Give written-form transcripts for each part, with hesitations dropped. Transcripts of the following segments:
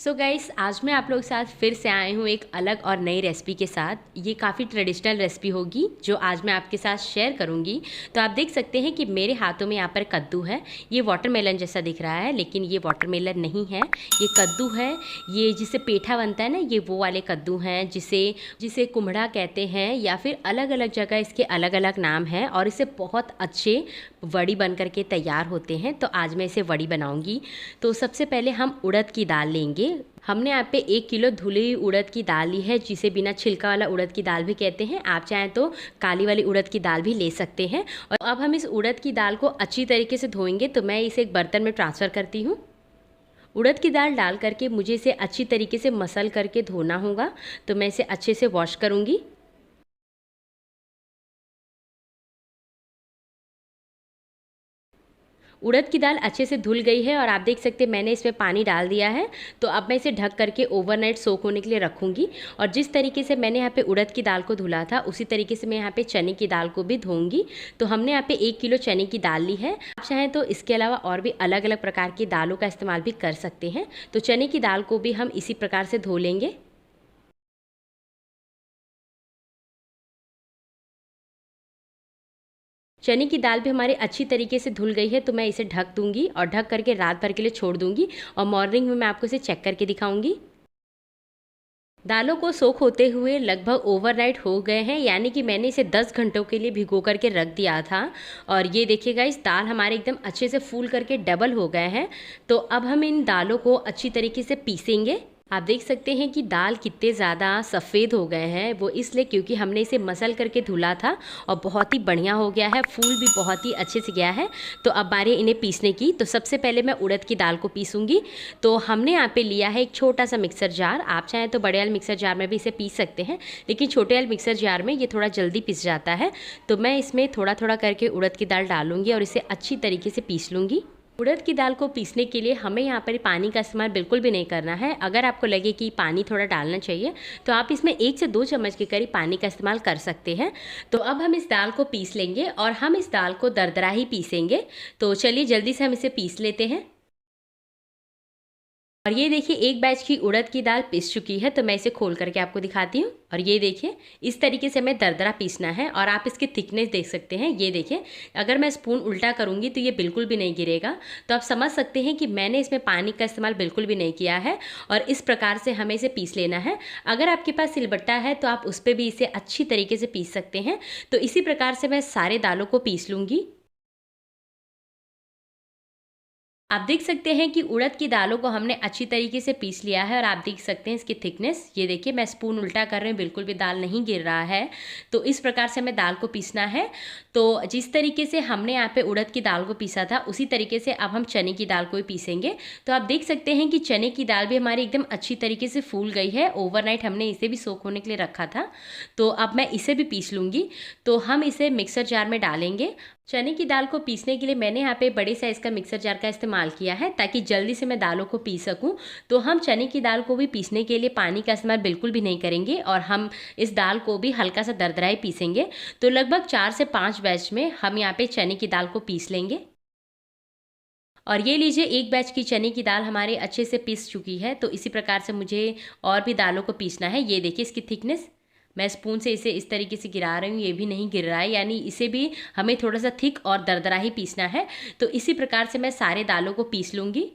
So guys, आज मैं आप लोगों के साथ फिर से आई हूँ एक अलग और नई रेसिपी के साथ। ये काफ़ी ट्रेडिशनल रेसिपी होगी जो आज मैं आपके साथ शेयर करूँगी। तो आप देख सकते हैं कि मेरे हाथों में यहाँ पर कद्दू है। ये वाटरमेलन जैसा दिख रहा है, लेकिन ये वाटरमेलन नहीं है, ये कद्दू है। ये जिसे पेठा बनता है ना, ये वो वाले कद्दू हैं जिसे जिसे कुम्हड़ा कहते हैं, या फिर अलग अलग जगह इसके अलग अलग नाम हैं। और इसे बहुत अच्छे वड़ी बन करके तैयार होते हैं। तो आज मैं इसे वड़ी बनाऊँगी। तो सबसे पहले हम उड़द की दाल लेंगे। हमने यहाँ पे 1 किलो धुली हुई उड़द की दाल ली है, जिसे बिना छिलका वाला उड़द की दाल भी कहते हैं। आप चाहें तो काली वाली उड़द की दाल भी ले सकते हैं। और अब हम इस उड़द की दाल को अच्छी तरीके से धोएंगे। तो मैं इसे एक बर्तन में ट्रांसफ़र करती हूँ। उड़द की दाल डाल करके मुझे इसे अच्छी तरीके से मसल करके धोना होगा। तो मैं इसे अच्छे से वॉश करूँगी। उड़द की दाल अच्छे से धुल गई है और आप देख सकते हैं मैंने इसमें पानी डाल दिया है। तो अब मैं इसे ढक करके ओवरनाइट सोक होने के लिए रखूँगी। और जिस तरीके से मैंने यहाँ पे उड़द की दाल को धुला था, उसी तरीके से मैं यहाँ पे चने की दाल को भी धोऊंगी। तो हमने यहाँ पे 1 किलो चने की दाल ली है। आप चाहें तो इसके अलावा और भी अलग अलग प्रकार की दालों का इस्तेमाल भी कर सकते हैं। तो चने की दाल को भी हम इसी प्रकार से धो लेंगे। चने की दाल भी हमारी अच्छी तरीके से धुल गई है। तो मैं इसे ढक दूंगी और ढक करके रात भर के लिए छोड़ दूंगी। और मॉर्निंग में मैं आपको इसे चेक करके दिखाऊंगी। दालों को सोख होते हुए लगभग ओवरनाइट हो गए हैं, यानी कि मैंने इसे 10 घंटों के लिए भिगो करके रख दिया था। और ये देखिएगा, इस दाल हमारे एकदम अच्छे से फूल करके डबल हो गए हैं। तो अब हम इन दालों को अच्छी तरीके से पीसेंगे। आप देख सकते हैं कि दाल कितने ज़्यादा सफ़ेद हो गए हैं। वो इसलिए क्योंकि हमने इसे मसल करके धुला था और बहुत ही बढ़िया हो गया है, फूल भी बहुत ही अच्छे से गया है। तो अब बारी इन्हें पीसने की। तो सबसे पहले मैं उड़द की दाल को पीसूँगी। तो हमने यहाँ पे लिया है एक छोटा सा मिक्सर जार। आप चाहें तो बड़े वाले मिक्सर जार में भी इसे पीस सकते हैं, लेकिन छोटे वाले मिक्सर जार में ये थोड़ा जल्दी पिस जाता है। तो मैं इसमें थोड़ा थोड़ा करके उड़द की दाल डालूँगी और इसे अच्छी तरीके से पीस लूँगी। उड़द की दाल को पीसने के लिए हमें यहाँ पर पानी का इस्तेमाल बिल्कुल भी नहीं करना है। अगर आपको लगे कि पानी थोड़ा डालना चाहिए, तो आप इसमें 1 से 2 चम्मच के करीब पानी का इस्तेमाल कर सकते हैं। तो अब हम इस दाल को पीस लेंगे और हम इस दाल को दरदरा ही पीसेंगे। तो चलिए जल्दी से हम इसे पीस लेते हैं। और ये देखिए, एक बैच की उड़द की दाल पिस चुकी है। तो मैं इसे खोल करके आपको दिखाती हूँ। और ये देखिए, इस तरीके से हमें दरदरा पीसना है। और आप इसकी थिकनेस देख सकते हैं। ये देखिए, अगर मैं स्पून उल्टा करूँगी तो ये बिल्कुल भी नहीं गिरेगा। तो आप समझ सकते हैं कि मैंने इसमें पानी का इस्तेमाल बिल्कुल भी नहीं किया है। और इस प्रकार से हमें इसे पीस लेना है। अगर आपके पास सिलबट्टा है तो आप उस पर भी इसे अच्छी तरीके से पीस सकते हैं। तो इसी प्रकार से मैं सारे दालों को पीस लूँगी। आप देख सकते हैं कि उड़द की दालों को हमने अच्छी तरीके से पीस लिया है। और आप देख सकते हैं इसकी थिकनेस। ये देखिए, मैं स्पून उल्टा कर रही हूँ, बिल्कुल भी दाल नहीं गिर रहा है। तो इस प्रकार से हमें दाल को पीसना है। तो जिस तरीके से हमने यहाँ पे उड़द की दाल को पीसा था, उसी तरीके से अब हम चने की दाल को भी पीसेंगे। तो आप देख सकते हैं कि चने की दाल भी हमारी एकदम अच्छी तरीके से फूल गई है। ओवरनाइट हमने इसे भी सोख होने के लिए रखा था। तो अब मैं इसे भी पीस लूँगी। तो हम इसे मिक्सर जार में डालेंगे। चने की दाल को पीसने के लिए मैंने यहाँ पे बड़े साइज़ का मिक्सर जार का इस्तेमाल किया है, ताकि जल्दी से मैं दालों को पीस सकूँ। तो हम चने की दाल को भी पीसने के लिए पानी का इस्तेमाल बिल्कुल भी नहीं करेंगे। और हम इस दाल को भी हल्का सा दरदरा ही पीसेंगे। तो लगभग 4 से 5 बैच में हम यहाँ पे चने की दाल को पीस लेंगे। और ये लीजिए, एक बैच की चने की दाल हमारे अच्छे से पीस चुकी है। तो इसी प्रकार से मुझे और भी दालों को पीसना है। ये देखिए इसकी थिकनेस। मैं स्पून से इसे इस तरीके से गिरा रही हूँ, ये भी नहीं गिर रहा है, यानी इसे भी हमें थोड़ा सा थिक और दरदरा ही पीसना है। तो इसी प्रकार से मैं सारे दालों को पीस लूँगी।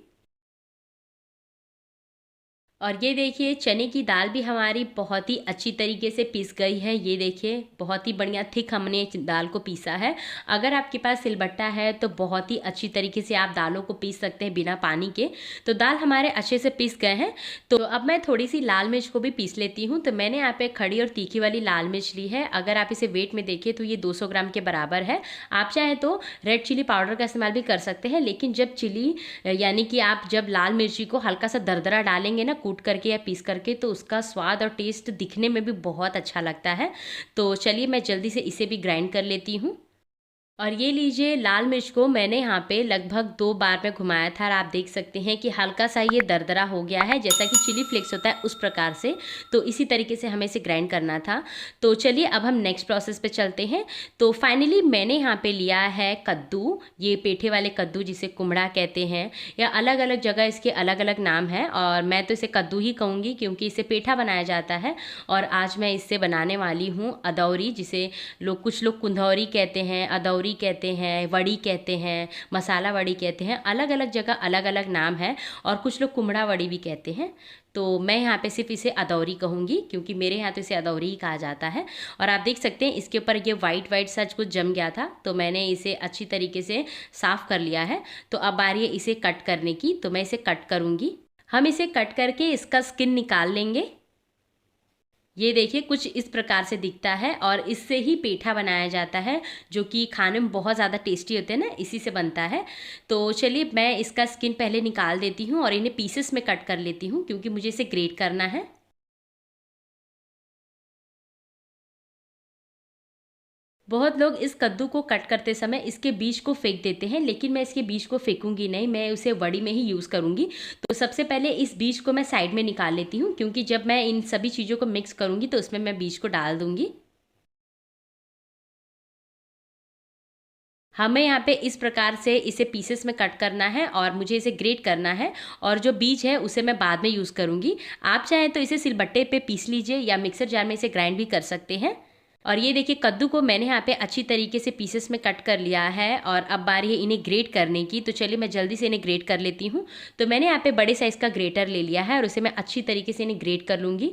और ये देखिए, चने की दाल भी हमारी बहुत ही अच्छी तरीके से पीस गई है। ये देखिए, बहुत ही बढ़िया थिक हमने इस दाल को पीसा है। अगर आपके पास सिलबट्टा है तो बहुत ही अच्छी तरीके से आप दालों को पीस सकते हैं बिना पानी के। तो दाल हमारे अच्छे से पीस गए हैं। तो अब मैं थोड़ी सी लाल मिर्च को भी पीस लेती हूँ। तो मैंने यहाँ पे खड़ी और तीखी वाली लाल मिर्च ली है। अगर आप इसे वेट में देखें तो ये 200 ग्राम के बराबर है। आप चाहें तो रेड चिली पाउडर का इस्तेमाल भी कर सकते हैं, लेकिन जब चिली यानी कि आप जब लाल मिर्ची को हल्का सा दरदरा डालेंगे ना, कूट करके या पीस करके, तो उसका स्वाद और टेस्ट दिखने में भी बहुत अच्छा लगता है। तो चलिए मैं जल्दी से इसे भी ग्राइंड कर लेती हूँ। और ये लीजिए, लाल मिर्च को मैंने यहाँ पे लगभग 2 बार में घुमाया था और आप देख सकते हैं कि हल्का सा ये दरदरा हो गया है, जैसा कि चिली फ्लेक्स होता है उस प्रकार से। तो इसी तरीके से हमें इसे ग्राइंड करना था। तो चलिए अब हम नेक्स्ट प्रोसेस पे चलते हैं। तो फाइनली मैंने यहाँ पे लिया है कद्दू, ये पेठे वाले कद्दू जिसे कुम्हड़ा कहते हैं, या अलग अलग जगह इसके अलग अलग नाम है, और मैं तो इसे कद्दू ही कहूँगी क्योंकि इसे पेठा बनाया जाता है। और आज मैं इससे बनाने वाली हूँ अदौरी, जिसे कुछ लोग कुंधौरी कहते हैं, अदौरी कहते हैं, वड़ी कहते हैं, मसाला वड़ी कहते हैं, अलग अलग जगह अलग अलग नाम है। और कुछ लोग कुम्हड़ा वड़ी भी कहते हैं। तो मैं यहाँ पे सिर्फ इसे अदौरी कहूँगी क्योंकि मेरे यहाँ तो इसे अदौरी ही कहा जाता है। और आप देख सकते हैं इसके ऊपर ये वाइट वाइट सच कुछ जम गया था, तो मैंने इसे अच्छी तरीके से साफ़ कर लिया है। तो अब बारी है इसे कट करने की, तो मैं इसे कट करूँगी। हम इसे कट करके इसका स्किन निकाल लेंगे। ये देखिए कुछ इस प्रकार से दिखता है, और इससे ही पेठा बनाया जाता है, जो कि खाने में बहुत ज़्यादा टेस्टी होते हैं ना, इसी से बनता है। तो चलिए मैं इसका स्किन पहले निकाल देती हूँ और इन्हें पीसेस में कट कर लेती हूँ क्योंकि मुझे इसे ग्रेट करना है। बहुत लोग इस कद्दू को कट करते समय इसके बीज को फेंक देते हैं, लेकिन मैं इसके बीज को फेंकूंगी नहीं, मैं उसे वड़ी में ही यूज़ करूंगी। तो सबसे पहले इस बीज को मैं साइड में निकाल लेती हूँ क्योंकि जब मैं इन सभी चीज़ों को मिक्स करूंगी तो उसमें मैं बीज को डाल दूंगी। हमें यहाँ पे इस प्रकार से इसे पीसेस में कट करना है और मुझे इसे ग्रेट करना है, और जो बीज है उसे मैं बाद में यूज़ करूँगी। आप चाहें तो इसे सिलबट्टे पे पीस लीजिए या मिक्सर जार में इसे ग्राइंड भी कर सकते हैं। और ये देखिए कद्दू को मैंने यहाँ पे अच्छी तरीके से पीसेस में कट कर लिया है, और अब बारी है इन्हें ग्रेट करने की। तो चलिए मैं जल्दी से इन्हें ग्रेट कर लेती हूँ। तो मैंने यहाँ पे बड़े साइज़ का ग्रेटर ले लिया है और उसे मैं अच्छी तरीके से इन्हें ग्रेट कर लूँगी।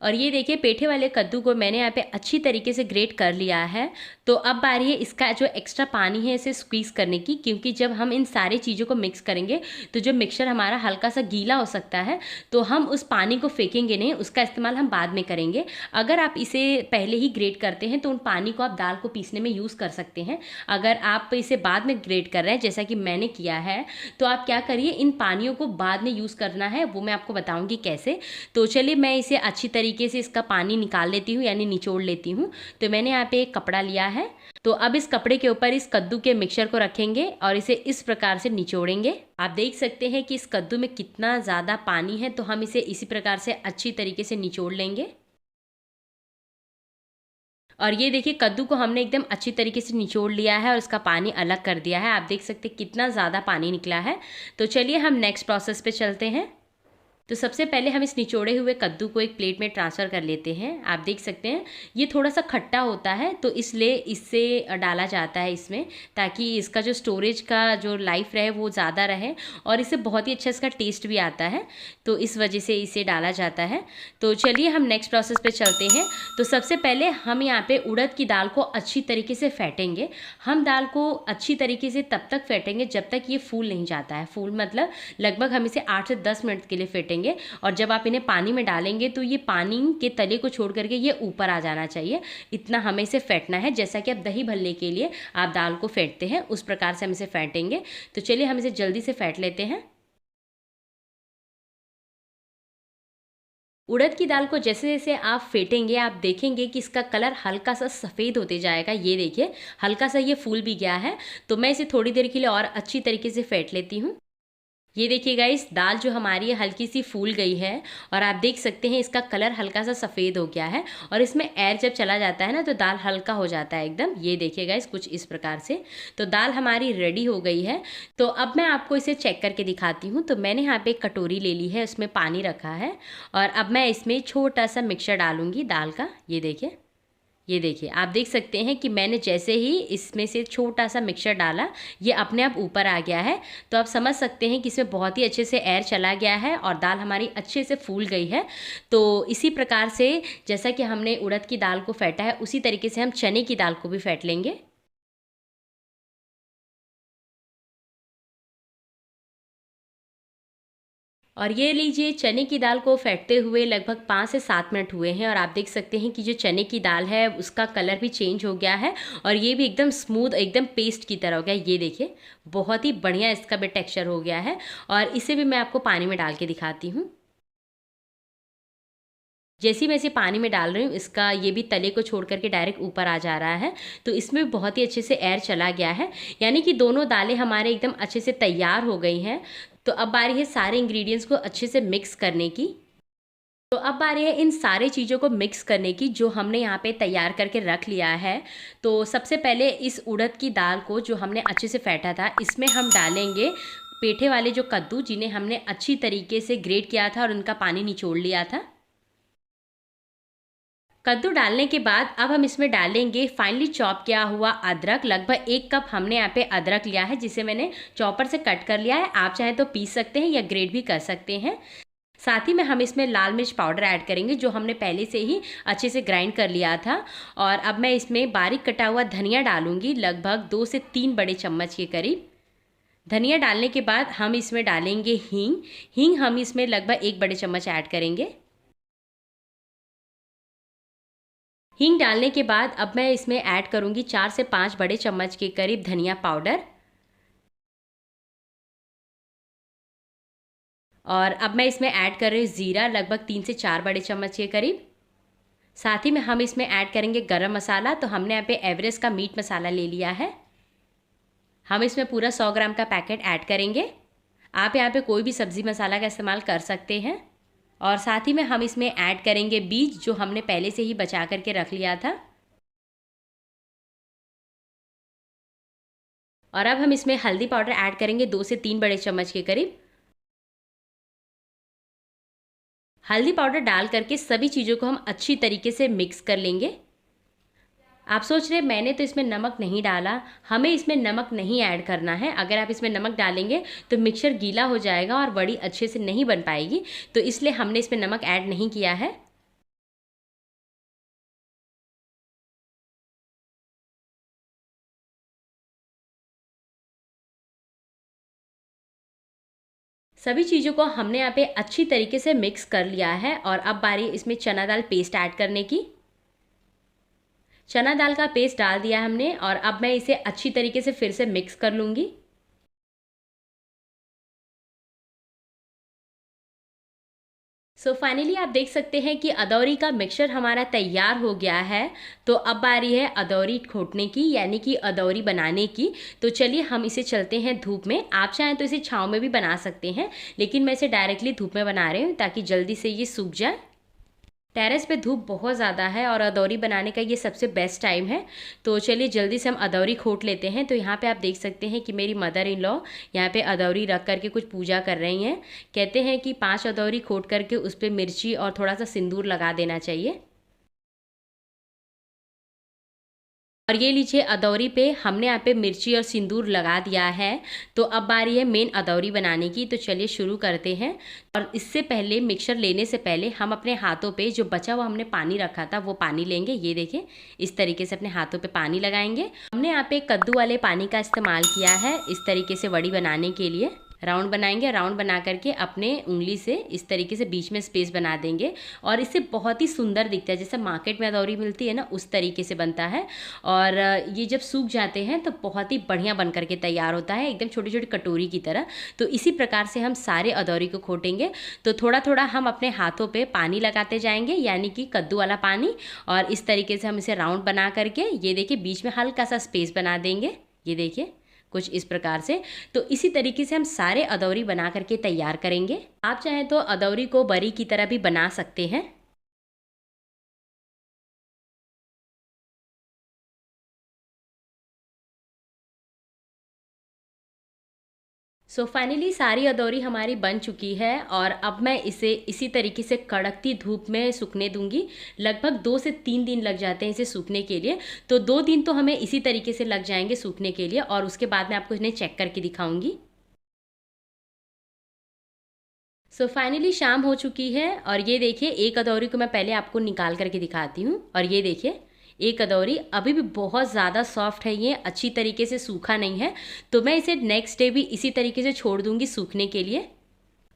और ये देखिए पेठे वाले कद्दू को मैंने यहाँ पे अच्छी तरीके से ग्रेट कर लिया है। तो अब बारी है इसका जो एक्स्ट्रा पानी है इसे स्क्वीज़ करने की, क्योंकि जब हम इन सारी चीज़ों को मिक्स करेंगे तो जो मिक्सचर हमारा हल्का सा गीला हो सकता है, तो हम उस पानी को फेंकेंगे नहीं, उसका इस्तेमाल हम बाद में करेंगे। अगर आप इसे पहले ही ग्रेट करते हैं तो उन पानी को आप दाल को पीसने में यूज़ कर सकते हैं। अगर आप इसे बाद में ग्रेट कर रहे हैं जैसा कि मैंने किया है, तो आप क्या करिए, इन पानियों को बाद में यूज़ करना है, वो मैं आपको बताऊँगी कैसे। तो चलिए मैं इसे अच्छी तरीके से इसका पानी निकाल लेती हूँ, यानी निचोड़ लेती हूँ। तो मैंने यहाँ पे एक कपड़ा लिया है। तो अब इस कपड़े के ऊपर इस कद्दू के मिक्सचर को रखेंगे और इसे इस प्रकार से निचोड़ेंगे। आप देख सकते हैं कि इस कद्दू में कितना ज़्यादा पानी है, तो हम इसे इसी प्रकार से अच्छी तरीके से निचोड़ लेंगे। और ये देखिए कद्दू को हमने एकदम अच्छी तरीके से निचोड़ लिया है और इसका पानी अलग कर दिया है। आप देख सकते हैं कितना ज़्यादा पानी निकला है। तो चलिए हम नेक्स्ट प्रोसेस पे चलते हैं। तो सबसे पहले हम इस निचोड़े हुए कद्दू को एक प्लेट में ट्रांसफ़र कर लेते हैं। आप देख सकते हैं ये थोड़ा सा खट्टा होता है, तो इसलिए इससे डाला जाता है इसमें, ताकि इसका जो स्टोरेज का जो लाइफ रहे वो ज़्यादा रहे, और इससे बहुत ही अच्छा इसका टेस्ट भी आता है। तो इस वजह से इसे डाला जाता है। तो चलिए हम नेक्स्ट प्रोसेस पे चलते हैं। तो सबसे पहले हम यहाँ पे उड़द की दाल को अच्छी तरीके से फेंटेंगे। हम दाल को अच्छी तरीके से तब तक फेंटेंगे जब तक ये फूल नहीं जाता है। फूल मतलब लगभग हम इसे 8 से 10 मिनट के लिए फेंटेंगे। और जब आप इन्हें पानी में डालेंगे तो ये पानी के तले को छोड़ करके ये ऊपर आ जाना चाहिए, इतना हमें इसे फेंटना है। जैसा कि आप दही भल्ले के लिए आप दाल को फेंटते हैं उस प्रकार से हम इसे फेंटेंगे। तो चलिए हम इसे जल्दी से फेंट लेते हैं। उड़द की दाल को जैसे जैसे आप फेंटेंगे आप देखेंगे कि इसका कलर हल्का सा सफ़ेद होते जाएगा। ये देखिए हल्का सा ये फूल भी गया है। तो मैं इसे थोड़ी देर के लिए और अच्छी तरीके से फेंट लेती हूँ। ये देखिए गाइस, दाल जो हमारी है हल्की सी फूल गई है, और आप देख सकते हैं इसका कलर हल्का सा सफ़ेद हो गया है, और इसमें एयर जब चला जाता है ना तो दाल हल्का हो जाता है एकदम। ये देखिए गाइस कुछ इस प्रकार से। तो दाल हमारी रेडी हो गई है। तो अब मैं आपको इसे चेक करके दिखाती हूँ। तो मैंने यहाँ पे एक कटोरी ले ली है, उसमें पानी रखा है, और अब मैं इसमें छोटा सा मिक्सचर डालूंगी दाल का। ये देखिए आप देख सकते हैं कि मैंने जैसे ही इसमें से छोटा सा मिक्सचर डाला ये अपने आप ऊपर आ गया है। तो आप समझ सकते हैं कि इसमें बहुत ही अच्छे से एयर चला गया है और दाल हमारी अच्छे से फूल गई है। तो इसी प्रकार से जैसा कि हमने उड़द की दाल को फेंटा है उसी तरीके से हम चने की दाल को भी फेंट लेंगे। और ये लीजिए, चने की दाल को फेंटते हुए लगभग 5 से 7 मिनट हुए हैं और आप देख सकते हैं कि जो चने की दाल है उसका कलर भी चेंज हो गया है और ये भी एकदम स्मूथ, एकदम पेस्ट की तरह हो गया। ये देखिए, बहुत ही बढ़िया इसका भी टेक्सचर हो गया है। और इसे भी मैं आपको पानी में डाल के दिखाती हूँ। जैसे ही मैं इसे पानी में डाल रही हूँ, इसका ये भी तले को छोड़ करके डायरेक्ट ऊपर आ जा रहा है, तो इसमें बहुत ही अच्छे से एयर चला गया है, यानी कि दोनों दालें हमारे एकदम अच्छे से तैयार हो गई हैं। तो अब बारी है सारे इंग्रेडिएंट्स को अच्छे से मिक्स करने की। तो अब बारी है इन सारे चीज़ों को मिक्स करने की जो हमने यहाँ पे तैयार करके रख लिया है। तो सबसे पहले इस उड़द की दाल को जो हमने अच्छे से फेंटा था, इसमें हम डालेंगे पेठे वाले जो कद्दू, जिन्हें हमने अच्छी तरीके से ग्रेट किया था और उनका पानी निचोड़ लिया था। कद्दू डालने के बाद अब हम इसमें डालेंगे फाइनली चॉप किया हुआ अदरक। लगभग 1 कप हमने यहाँ पे अदरक लिया है, जिसे मैंने चॉपर से कट कर लिया है। आप चाहें तो पीस सकते हैं या ग्रेट भी कर सकते हैं। साथ ही में हम इसमें लाल मिर्च पाउडर ऐड करेंगे, जो हमने पहले से ही अच्छे से ग्राइंड कर लिया था। और अब मैं इसमें बारीक कटा हुआ धनिया डालूंगी, लगभग 2 से 3 बड़े चम्मच के करीब। धनिया डालने के बाद हम इसमें डालेंगे हींग। हींग हम इसमें लगभग 1 बड़े चम्मच ऐड करेंगे। हींग डालने के बाद अब मैं इसमें ऐड करूंगी 4 से 5 बड़े चम्मच के करीब धनिया पाउडर। और अब मैं इसमें ऐड कर रही हूँ ज़ीरा, लगभग 3 से 4 बड़े चम्मच के करीब। साथ ही में हम इसमें ऐड करेंगे गरम मसाला। तो हमने यहाँ पे एवरेस्ट का मीट मसाला ले लिया है। हम इसमें पूरा 100 ग्राम का पैकेट ऐड करेंगे। आप यहाँ पे कोई भी सब्ज़ी मसाला का इस्तेमाल कर सकते हैं। और साथ ही में हम इसमें ऐड करेंगे बीज, जो हमने पहले से ही बचा करके रख लिया था। और अब हम इसमें हल्दी पाउडर ऐड करेंगे 2 से 3 बड़े चम्मच के करीब। हल्दी पाउडर डाल करके सभी चीज़ों को हम अच्छी तरीके से मिक्स कर लेंगे। आप सोच रहे हैं मैंने तो इसमें नमक नहीं डाला, हमें इसमें नमक नहीं ऐड करना है। अगर आप इसमें नमक डालेंगे तो मिक्सचर गीला हो जाएगा और बड़ी अच्छे से नहीं बन पाएगी, तो इसलिए हमने इसमें नमक ऐड नहीं किया है। सभी चीज़ों को हमने यहाँ पे अच्छी तरीके से मिक्स कर लिया है। और अब बारी इसमें चना दाल पेस्ट ऐड करने की। चना दाल का पेस्ट डाल दिया हमने और अब मैं इसे अच्छी तरीके से फिर से मिक्स कर लूँगी। सो फाइनली आप देख सकते हैं कि अदौरी का मिक्सचर हमारा तैयार हो गया है। तो अब बारी है अदौरी खोटने की, यानी कि अदौरी बनाने की। तो चलिए हम इसे चलते हैं धूप में। आप चाहें तो इसे छाँव में भी बना सकते हैं, लेकिन मैं इसे डायरेक्टली धूप में बना रही हूँ ताकि जल्दी से ये सूख जाए। टेरेस पे धूप बहुत ज़्यादा है और अदौरी बनाने का ये सबसे बेस्ट टाइम है। तो चलिए जल्दी से हम अदौरी खोट लेते हैं। तो यहाँ पे आप देख सकते हैं कि मेरी मदर इन लॉ यहाँ पे अदौरी रख करके कुछ पूजा कर रही हैं। कहते हैं कि 5 अदौरी खोट करके उस पर मिर्ची और थोड़ा सा सिंदूर लगा देना चाहिए। और ये लीजिए, अदौरी पे हमने यहाँ पे मिर्ची और सिंदूर लगा दिया है। तो अब बारी है मेन अदौरी बनाने की। तो चलिए शुरू करते हैं। और इससे पहले मिक्सचर लेने से पहले हम अपने हाथों पे जो बचा हुआ हमने पानी रखा था वो पानी लेंगे। ये देखिए, इस तरीके से अपने हाथों पे पानी लगाएंगे। हमने यहाँ पे कद्दू वाले पानी का इस्तेमाल किया है इस तरीके से वड़ी बनाने के लिए। राउंड बनाएंगे, राउंड बना करके अपने उंगली से इस तरीके से बीच में स्पेस बना देंगे और इससे बहुत ही सुंदर दिखता है। जैसे मार्केट में अदौरी मिलती है ना, उस तरीके से बनता है। और ये जब सूख जाते हैं तो बहुत ही बढ़िया बन करके तैयार होता है, एकदम छोटी छोटी कटोरी की तरह। तो इसी प्रकार से हम सारे अदौरी को खोटेंगे। तो थोड़ा थोड़ा हम अपने हाथों पे पानी लगाते जाएंगे, यानी कि कद्दू वाला पानी। और इस तरीके से हम इसे राउंड बना करके, ये देखिए, बीच में हल्का सा स्पेस बना देंगे। ये देखिए, कुछ इस प्रकार से। तो इसी तरीके से हम सारे अदौरी बना करके तैयार करेंगे। आप चाहें तो अदौरी को बरी की तरह भी बना सकते हैं। सो फाइनली सारी अदौरी हमारी बन चुकी है और अब मैं इसे इसी तरीके से कड़कती धूप में सूखने दूंगी। लगभग 2 से 3 दिन लग जाते हैं इसे सूखने के लिए। तो 2 दिन तो हमें इसी तरीके से लग जाएंगे सूखने के लिए और उसके बाद मैं आपको इन्हें चेक करके दिखाऊंगी। सो फाइनली शाम हो चुकी है और ये देखिए, एक अदौरी को मैं पहले आपको निकाल करके दिखाती हूँ। और ये देखिए, एक अदौरी अभी भी बहुत ज़्यादा सॉफ्ट है, ये अच्छी तरीके से सूखा नहीं है। तो मैं इसे नेक्स्ट डे भी इसी तरीके से छोड़ दूँगी सूखने के लिए।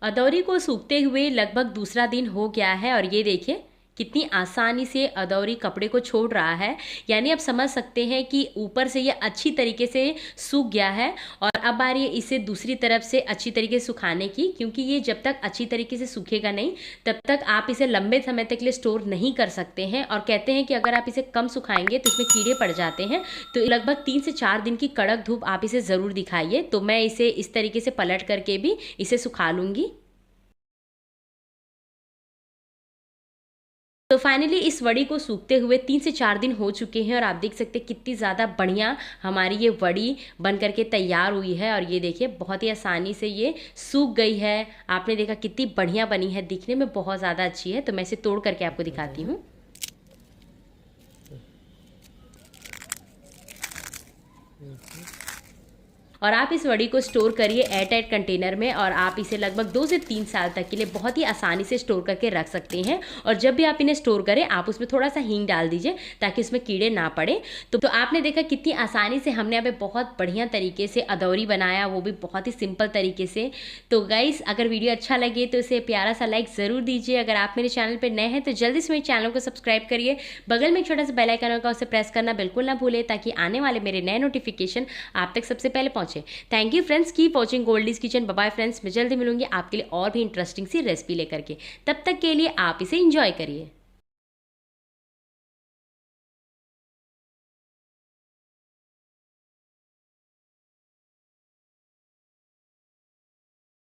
अदौरी को सूखते हुए लगभग दूसरा दिन हो गया है और ये देखिए कितनी आसानी से अदौरी कपड़े को छोड़ रहा है। यानी आप समझ सकते हैं कि ऊपर से ये अच्छी तरीके से सूख गया है और अब आ रही है इसे दूसरी तरफ से अच्छी तरीके से सुखाने की, क्योंकि ये जब तक अच्छी तरीके से सूखेगा नहीं तब तक आप इसे लंबे समय तक के लिए स्टोर नहीं कर सकते हैं। और कहते हैं कि अगर आप इसे कम सुखाएंगे तो इसमें कीड़े पड़ जाते हैं। तो लगभग 3 से 4 दिन की कड़क धूप आप इसे ज़रूर दिखाइए। तो मैं इसे इस तरीके से पलट करके भी इसे सुखा लूँगी। तो फाइनली इस वड़ी को सूखते हुए 3 से 4 दिन हो चुके हैं और आप देख सकते हैं कितनी ज़्यादा बढ़िया हमारी ये वड़ी बन करके तैयार हुई है। और ये देखिए बहुत ही आसानी से ये सूख गई है। आपने देखा कितनी बढ़िया बनी है, दिखने में बहुत ज़्यादा अच्छी है। तो मैं इसे तोड़ करके आपको दिखाती हूँ। और आप इस वड़ी को स्टोर करिए एयर टाइट कंटेनर में और आप इसे लगभग 2 से 3 साल तक के लिए बहुत ही आसानी से स्टोर करके रख सकते हैं। और जब भी आप इन्हें स्टोर करें आप उसमें थोड़ा सा हींग डाल दीजिए ताकि उसमें कीड़े ना पड़े। तो आपने देखा कितनी आसानी से हमने यहाँ पे बहुत बढ़िया तरीके से अदौरी बनाया, वो भी बहुत ही सिंपल तरीके से। तो गाइस अगर वीडियो अच्छा लगे तो इसे प्यारा सा लाइक ज़रूर दीजिए। अगर आप मेरे चैनल पर नए हैं तो जल्दी से मेरे चैनल को सब्सक्राइब करिए। बगल में एक छोटा सा बेल आइकन होगा, उसे प्रेस करना बिल्कुल ना भूलें ताकि आने वाले मेरे नए नोटिफिकेशन आप तक सबसे पहले पहुँचे। Thank you friends, keep watching Goldie's kitchen. Bye bye friends, मैं जल्दी मिलूंगी आपके लिए और भी इंटरेस्टिंग सी रेसिपी लेकर के। तब तक के लिए आप इसे एंजॉय करिए।